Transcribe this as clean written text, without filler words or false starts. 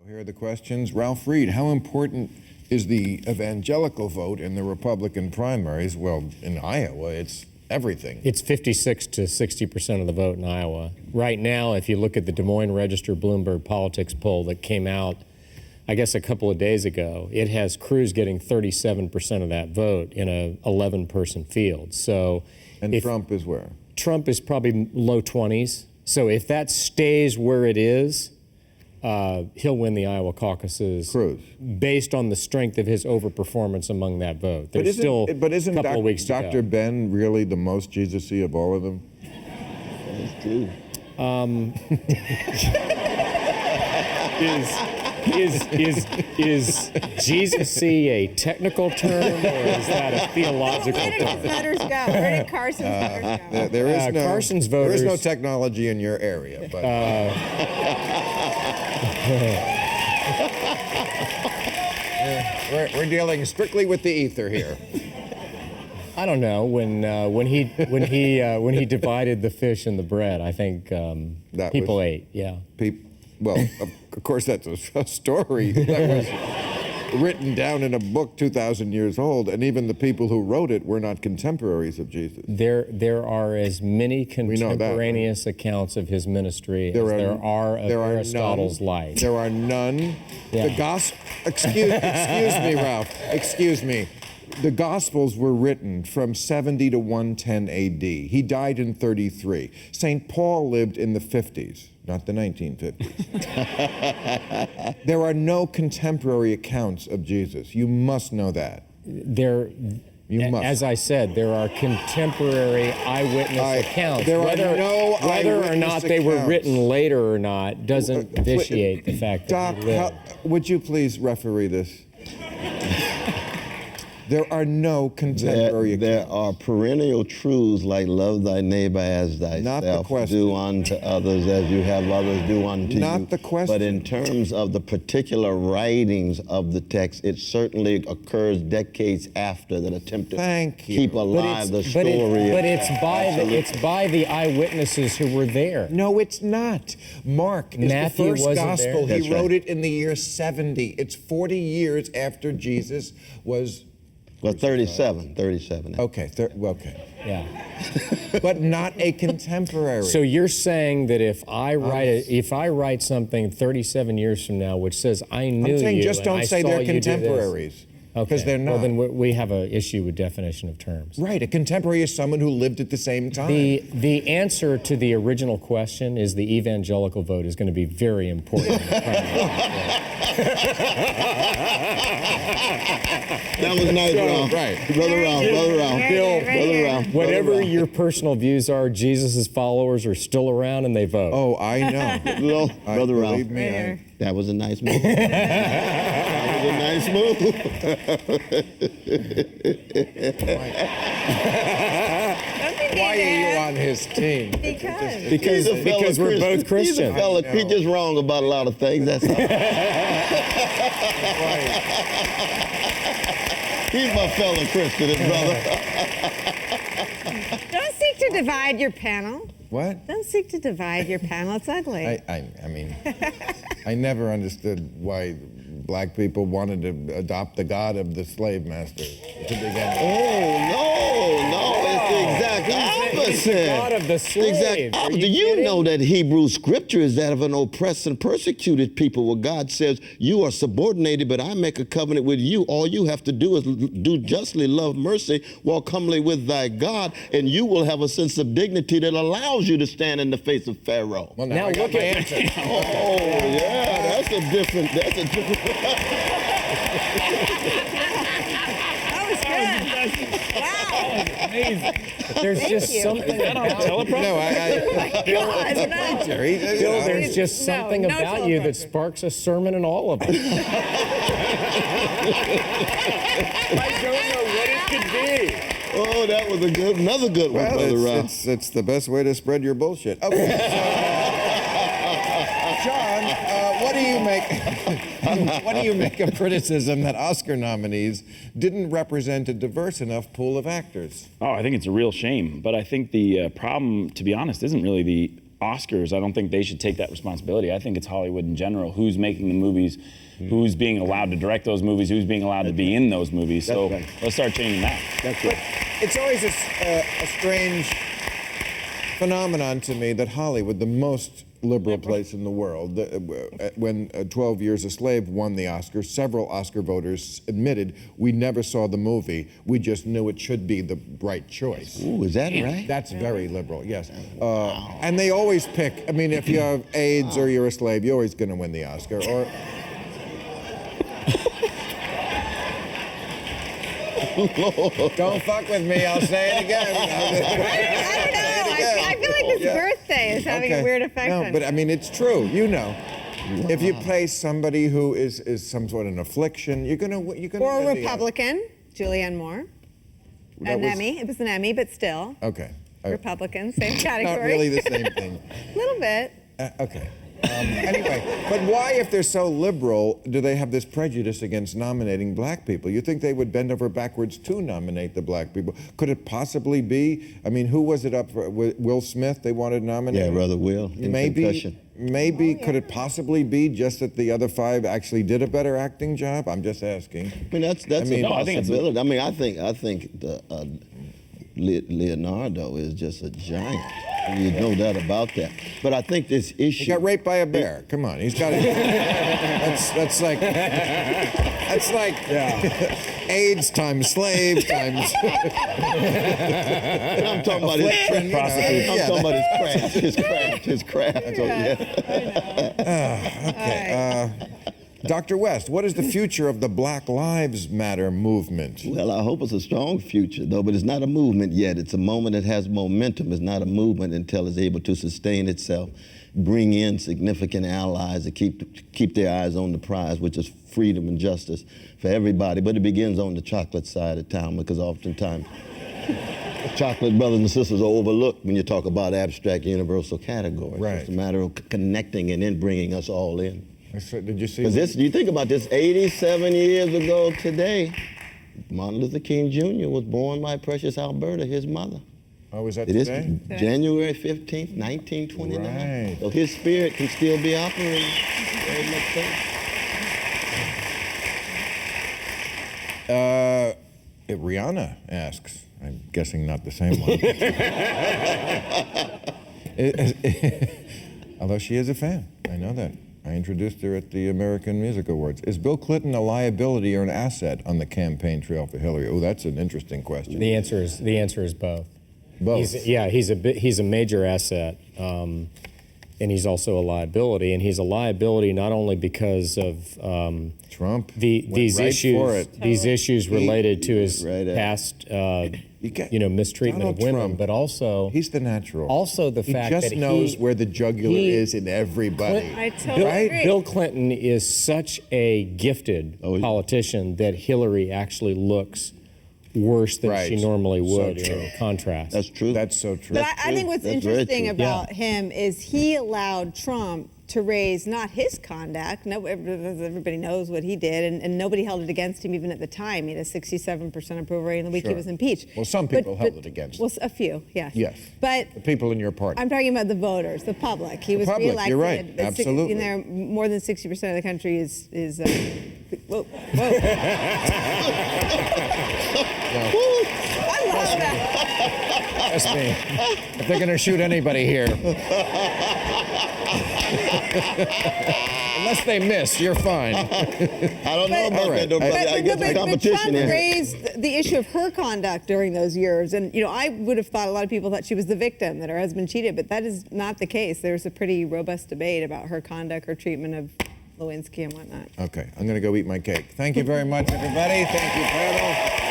Here are the questions. Ralph Reed, how important is the evangelical vote in the Republican primaries? Well, in Iowa, it's everything. It's 56 to 60% of the vote in Iowa. Right now, if you look at the Des Moines Register Bloomberg Politics poll that came out, I guess a couple of days ago, it has Cruz getting 37% of that vote in a 11-person field. So, and Trump is where? Trump is probably low 20s. So if that stays where it is, he'll win the Iowa caucuses. Cruz. Based on the strength of his overperformance among that vote. There's still a couple of weeks to go. Dr. Ben really the most Jesus-y of all of them? That's true. Is Jesus-y a technical term, or is that a theological term? Where did voters go? Where did Carson's voters go? Carson's voters. There is no technology in your area, but. We're dealing strictly with the ether here. I don't know. When he divided the fish and the bread, I think people ate. Yeah. Well, of course, that's a story that was written down in a book 2,000 years old, and even the people who wrote it were not contemporaries of Jesus. There are as many contemporaneous accounts of his ministry as there are of Aristotle's life. There are none. Yeah. The gospel. Excuse me, Ralph. Excuse me. The Gospels were written from 70 to 110 A.D. He died in 33. St. Paul lived in the 50s, not the 1950s. There are no contemporary accounts of Jesus. You must know that. You must. As I said, there are contemporary eyewitness accounts. There are no whether or not they were accounts. written later or not doesn't vitiate the fact that he lived. Would you please referee this? There are no contemporary accounts. There are perennial truths like love thy neighbor as thyself. Not the question. Do unto others as you have others do unto you. Not the question. But in terms of the particular writings of the text, it certainly occurs decades after that attempt to keep alive the story. But it's by the eyewitnesses who were there. No, it's not. Mark is Matthew the first gospel. He wrote it in the year 70. It's 40 years after Jesus was... Well, 37. Okay, okay. Yeah. But not a contemporary. So you're saying that if I write something 37 years from now which says I knew I'm saying you just and don't I say saw they're you do this. contemporaries. Because they're not. Well, then we have an issue with definition of terms. Right, a contemporary is someone who lived at the same time. The answer to the original question is the evangelical vote is going to be very important. That was nice, Ralph. Right. Brother Ralph. Bill, Brother Ralph. Whatever your personal views are, Jesus' followers are still around and they vote. Oh, I know. Brother Ralph. Believe me, That was a nice move. That was a nice move. Why are you on his team? Because we're both Christians. He's a fella. He's just wrong about a lot of things. That's all. He's my fellow Christian, his brother. Don't seek to divide your panel. What? Don't seek to divide your panel. It's ugly. I mean, I never understood why black people wanted to adopt the God of the slave master to begin with. Oh, no, it's the exact opposite. He's the God of the slave. Exact opposite. Do you know that Hebrew scripture is that of an oppressed and persecuted people, where God says, you are subordinated, but I make a covenant with you. All you have to do is do justly, love mercy, walk humbly with thy God, and you will have a sense of dignity that allows you to stand in the face of Pharaoh. Well, now look at my answer. Oh, yeah, that's a different. That was good. Wow. Amazing. There's just something about Bill, there's just something about you that sparks a sermon in all of us. I don't know what it could be. Oh, that was another good one, Brother Ralph. It's the best way to spread your bullshit. Okay, so, John, what do you make of criticism that Oscar nominees didn't represent a diverse enough pool of actors? Oh, I think it's a real shame. But I think the problem, to be honest, isn't really the Oscars, I don't think they should take that responsibility. I think it's Hollywood in general. Who's making the movies? Who's being allowed to direct those movies? Who's being allowed to be in those movies? So let's start changing that. That's But right. it's always a strange phenomenon to me that Hollywood, the most liberal place in the world, when 12 Years a Slave won the Oscar, several Oscar voters admitted we never saw the movie. We just knew it should be the right choice. Ooh, is that right? That's very liberal, yes. And they always pick, I mean, if you have AIDS or you're a slave, you're always going to win the Oscar. Or don't fuck with me, I'll say it again. I don't know. I feel like this birthday is having a weird effect on No, but I mean, it's true, you know. If you play somebody who is some sort of an affliction, you're gonna Or win a the- Republican, Julianne Moore. That An was- Emmy. It was an Emmy, but still. Okay. Republican, same category. Not really the same thing. A little bit. Okay. Anyway, but why, if they're so liberal, do they have this prejudice against nominating black people? You think they would bend over backwards to nominate the black people? Could it possibly be? I mean, who was it up for? Will Smith they wanted nominated? Yeah, Brother Will, in Concussion. Maybe could it possibly be just that the other five actually did a better acting job? I'm just asking. I mean, that's mean, a no, I think it's a- possibility. I think Leonardo is just a giant. You no doubt about that. But I think this issue. He got raped by a bear. Come on, he's got. That's like AIDS times slave times. I'm talking about his affliction, you know, prostitute. I'm yeah. talking about his craft. So, yeah. Okay. Dr. West, what is the future of the Black Lives Matter movement? Well, I hope it's a strong future, though, but it's not a movement yet. It's a moment that has momentum. It's not a movement until it's able to sustain itself, bring in significant allies to keep their eyes on the prize, which is freedom and justice for everybody. But it begins on the chocolate side of town, because oftentimes chocolate brothers and sisters are overlooked when you talk about abstract universal categories. Right. It's a matter of connecting and then bringing us all in. Did you see? Because you think about this, 87 years ago today, Martin Luther King Jr. was born by Precious Alberta, his mother. Oh, was that It is today? January 15th, 1929. Right. So his spirit can still be operating. Very much so. Rihanna asks. I'm guessing not the same one. Although she is a fan, I know that. I introduced her at the American Music Awards. Is Bill Clinton a liability or an asset on the campaign trail for Hillary? Oh, that's an interesting question. The answer is both. Both. He's a major asset, and he's also a liability. And he's a liability not only because of Trump these right issues, for it. these issues related to his Right at- past, You mistreatment Donald of women, Trump, but also he's the natural. Also the fact he just that knows where the jugular is in everybody. I totally agree. Bill Clinton is such a gifted politician that Hillary actually looks worse than Right. she normally So would true. in contrast. That's true. That's so true. But I think what's That's very interesting true. about him is he allowed Trump to raise not his conduct. No, everybody knows what he did, and nobody held it against him even at the time. He had a 67% approval rating the week he Sure. was impeached. Well, some people held it against him. Well, a few, yes. Yes. But The people in your party. I'm talking about the voters, the public. He was public, reelected. you're right. but Absolutely. In there, more than 60% of the country is whoa, whoa. I love that. Trust me. If they're going to shoot anybody here. Unless they miss, you're fine. I don't know But- about that, though, brother. I guess the but competition Trump is. raised the issue of her conduct during those years. And, I would have thought a lot of people thought she was the victim, that her husband cheated, but that is not the case. There's a pretty robust debate about her conduct, her treatment of Lewinsky and whatnot. Okay, I'm going to go eat my cake. Thank you very much, everybody. Thank you, panel.